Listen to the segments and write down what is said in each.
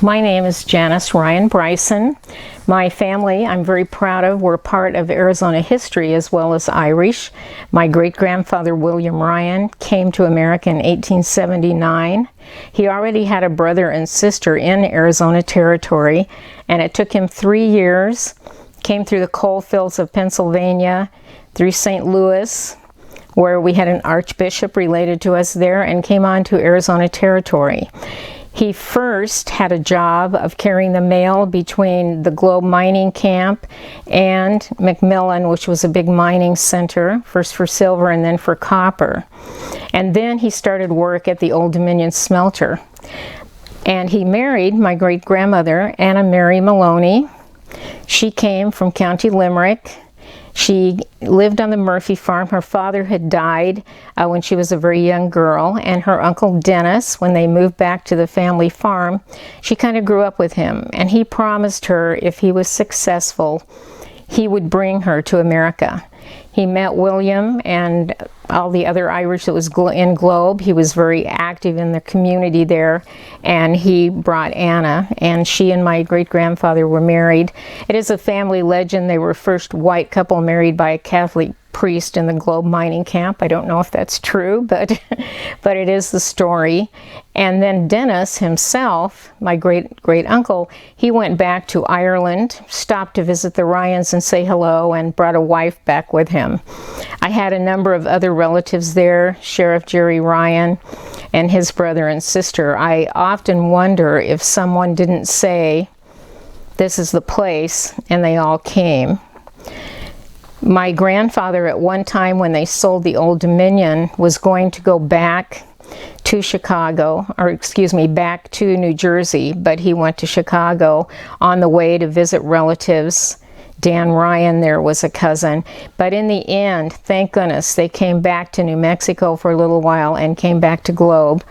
My name is Janice Ryan Bryson. My family, I'm very proud of, we're part of Arizona history as well as Irish. My great-grandfather, William Ryan, came to America in 1879. He already had a brother and sister in Arizona Territory, and it took him 3 years. Came through the coal fields of Pennsylvania, through St. Louis, where we had an archbishop related to us there, and came on to Arizona Territory. He first had a job of carrying the mail between the Globe mining camp and McMillan, which was a big mining center, first for silver and then for copper. And then he started work at the Old Dominion smelter. And he married my great-grandmother, Anna Mary Maloney. She came from County Limerick. She lived on the Murphy farm. Her father had died when she was a very young girl, and her uncle Dennis, when they moved back to the family farm, she kind of grew up with him, and he promised her if he was successful, he would bring her to America. He met William and all the other Irish that was in Globe. He was very active in the community there, and he brought Anna, and she and my great-grandfather were married. It is a family legend. They were first white couple married by a Catholic priest in the Globe mining camp. I don't know if that's true, but it is the story. And then Dennis himself, my great-uncle, he went back to Ireland, stopped to visit the Ryans and say hello, and brought a wife back with him. I had a number of other relatives there, Sheriff Jerry Ryan and his brother and sister. I often wonder if someone didn't say, this is the place, and they all came. My grandfather, at one time when they sold the Old Dominion, was going to go back to Chicago, or excuse me, back to New Jersey, but he went to Chicago on the way to visit relatives. Dan Ryan there was a cousin. But in the end, thank goodness, they came back to New Mexico for a little while and came back to Globe.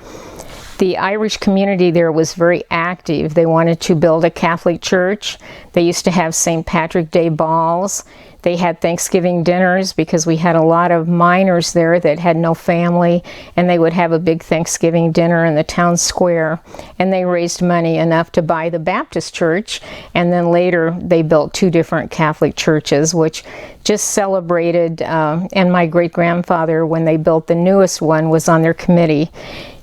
The Irish community there was very active. They wanted to build a Catholic church. They used to have St. Patrick's Day balls. They had Thanksgiving dinners because we had a lot of miners there that had no family, and they would have a big Thanksgiving dinner in the town square, and they raised money enough to buy the Baptist church, and then later they built 2 different Catholic churches, which just celebrated, and my great-grandfather, when they built the newest one, was on their committee.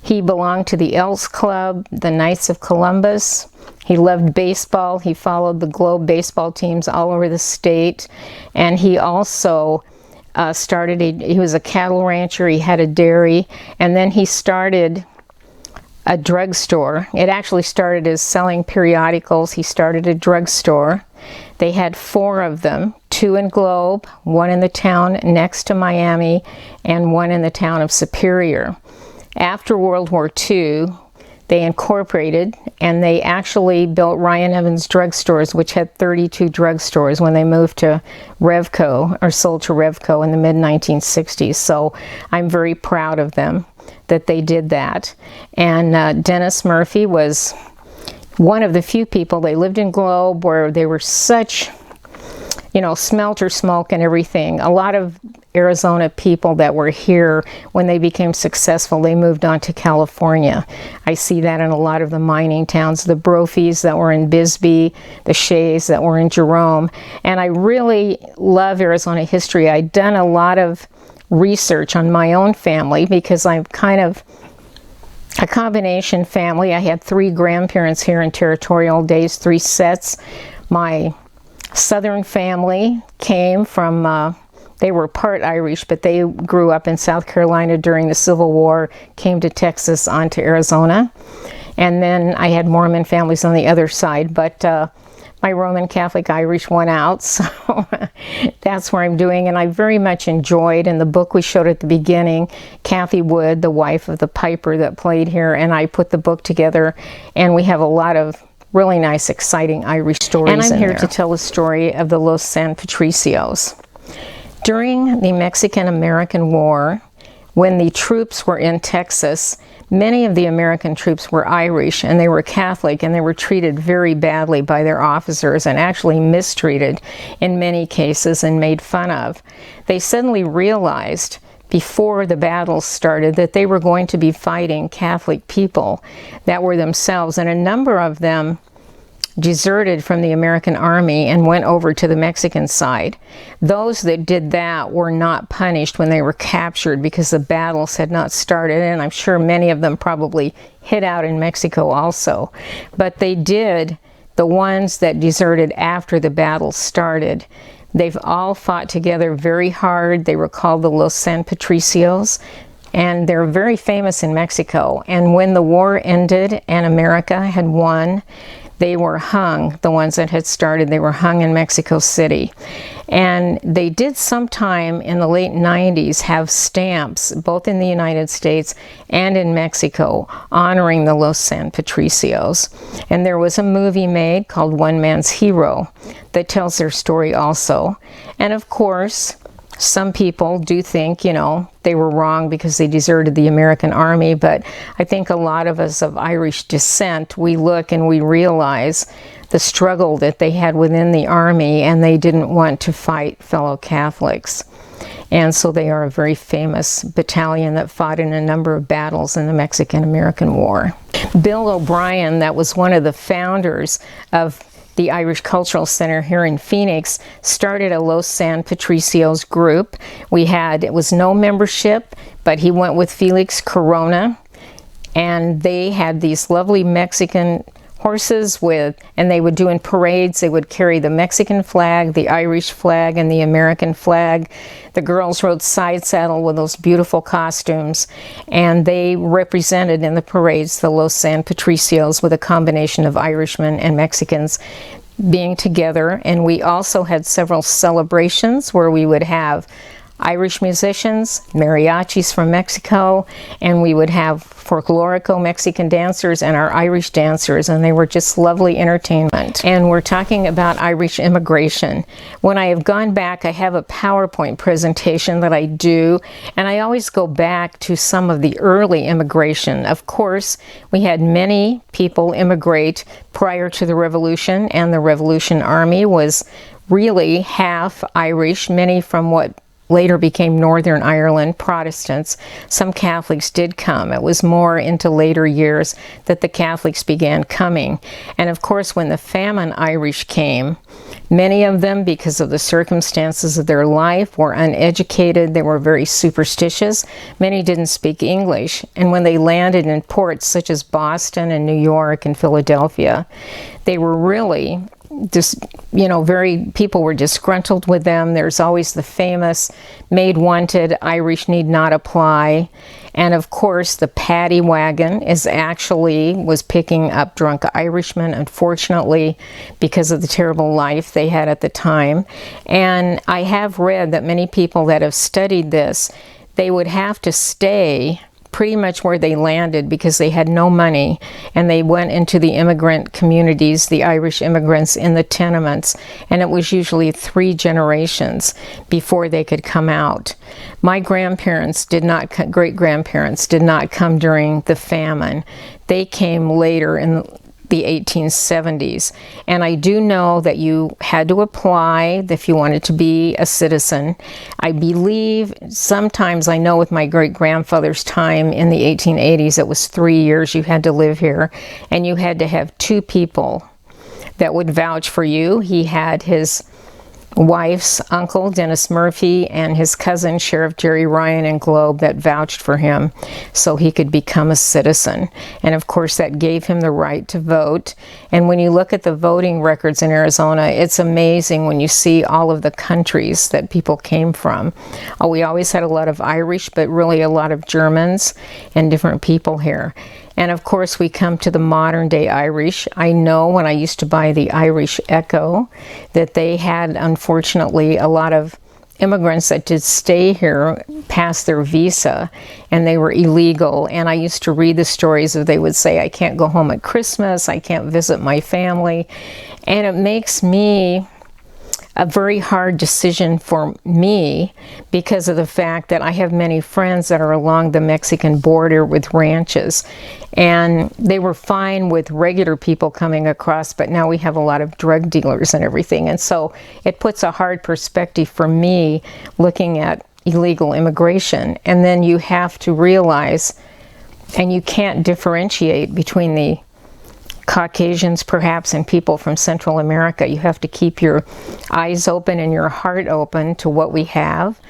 He belonged to the Elks Club, the Knights of Columbus. He loved baseball. He followed the Globe baseball teams all over the state. And he also he was a cattle rancher. He had a dairy. And then he started a drugstore. It actually started as selling periodicals. He started a drugstore. They had 4 of them, 2 in Globe, 1 in the town next to Miami, and 1 in the town of Superior. After World War II, they incorporated, and they actually built Ryan Evans drugstores, which had 32 drugstores when they moved to Revco, or sold to Revco in the mid-1960s. So I'm very proud of them that they did that. And Dennis Murphy was one of the few people. They lived in Globe where they were such, you know, smelter smoke and everything. A lot of Arizona people that were here, when they became successful, they moved on to California. I see that in a lot of the mining towns, the Brophies that were in Bisbee, the Shays that were in Jerome. And I really love Arizona history. I've done a lot of research on my own family because I'm kind of a combination family. I had 3 grandparents here in territorial days, 3 sets. My Southern family came from, they were part Irish, but they grew up in South Carolina during the Civil War, came to Texas, on to Arizona. And then I had Mormon families on the other side, but my Roman Catholic Irish won out, so that's where I'm doing. And I very much enjoyed, in the book we showed at the beginning, Kathy Wood, the wife of the piper that played here, and I put the book together, and we have a lot of really nice, exciting Irish stories. And I'm here to tell the story of the Los San Patricios. During the Mexican-American War, when the troops were in Texas, many of the American troops were Irish, and they were Catholic, and they were treated very badly by their officers, and actually mistreated in many cases and made fun of. They suddenly realized before the battles started, that they were going to be fighting Catholic people that were themselves, and a number of them deserted from the American army and went over to the Mexican side. Those that did that were not punished when they were captured because the battles had not started, and I'm sure many of them probably hid out in Mexico also. But they did, the ones that deserted after the battle started. They've all fought together very hard. They were called the Los San Patricios, and they're very famous in Mexico. And when the war ended and America had won, they were hung, the ones that had started, they were hung in Mexico City. And they did sometime in the late 90s have stamps, both in the United States and in Mexico, honoring the Los San Patricios. And there was a movie made called One Man's Hero that tells their story also. And of course, some people do think, you know, they were wrong because they deserted the American army, but I think a lot of us of Irish descent, we look and we realize the struggle that they had within the army, and they didn't want to fight fellow Catholics. And so they are a very famous battalion that fought in a number of battles in the Mexican-American War. Bill O'Brien, that was one of the founders of the Irish Cultural Center here in Phoenix, started a Los San Patricios group. It was no membership, but he went with Felix Corona, and they had these lovely Mexican horses and they would do in parades, they would carry the Mexican flag, the Irish flag, and the American flag. The girls rode side saddle with those beautiful costumes, and they represented in the parades the Los San Patricios with a combination of Irishmen and Mexicans being together. And we also had several celebrations where we would have Irish musicians, mariachis from Mexico, and we would have folklorico Mexican dancers and our Irish dancers, and they were just lovely entertainment. And we're talking about Irish immigration. When I have gone back, I have a PowerPoint presentation that I do, and I always go back to some of the early immigration. Of course, we had many people immigrate prior to the Revolution, and the Revolution Army was really half Irish, many from what later became Northern Ireland Protestants. Some Catholics did come. It was more into later years that the Catholics began coming. And of course, when the famine Irish came, many of them, because of the circumstances of their life, were uneducated. They were very superstitious. Many didn't speak English. And when they landed in ports such as Boston and New York and Philadelphia, they were really people were disgruntled with them. There's always the famous made wanted, Irish need not apply. And of course, the paddy wagon was picking up drunk Irishmen, unfortunately, because of the terrible life they had at the time. And I have read that many people that have studied this, they would have to stay pretty much where they landed because they had no money, and they went into the immigrant communities, the Irish immigrants, in the tenements, and it was usually 3 generations before they could come out. My great-grandparents did not come during the famine. They came later in the 1870s, and I do know that you had to apply if you wanted to be a citizen. I believe sometimes, I know with my great-grandfather's time in the 1880s, it was 3 years you had to live here, and you had to have 2 people that would vouch for you. He had his wife's uncle, Dennis Murphy, and his cousin, Sheriff Jerry Ryan in Globe, that vouched for him so he could become a citizen. And of course, that gave him the right to vote. And when you look at the voting records in Arizona, it's amazing when you see all of the countries that people came from. We always had a lot of Irish, but really a lot of Germans and different people here. And of course, we come to the modern day Irish. I know when I used to buy the Irish Echo that they had, unfortunately, a lot of immigrants that did stay here past their visa, and they were illegal. And I used to read the stories of, they would say, I can't go home at Christmas, I can't visit my family. And it makes me a very hard decision for me because of the fact that I have many friends that are along the Mexican border with ranches, and they were fine with regular people coming across, but now we have a lot of drug dealers and everything. And so it puts a hard perspective for me looking at illegal immigration. And then you have to realize, and you can't differentiate between the Caucasians perhaps and people from Central America. You have to keep your eyes open and your heart open to what we have.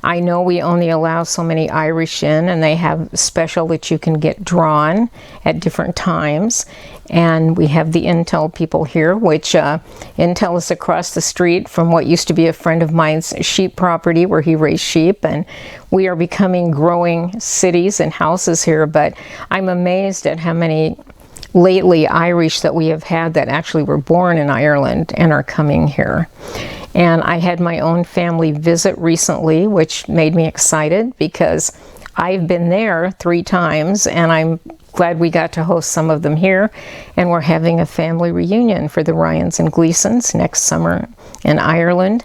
I know we only allow so many Irish in, and they have special that you can get drawn at different times. And we have the Intel people here, which Intel is across the street from what used to be a friend of mine's sheep property where he raised sheep. And we are becoming growing cities and houses here, but I'm amazed at how many lately Irish that we have had that actually were born in Ireland and are coming here. And I had my own family visit recently, which made me excited because I've been there 3 times, and I'm glad we got to host some of them here. And we're having a family reunion for the Ryans and Gleasons next summer in Ireland.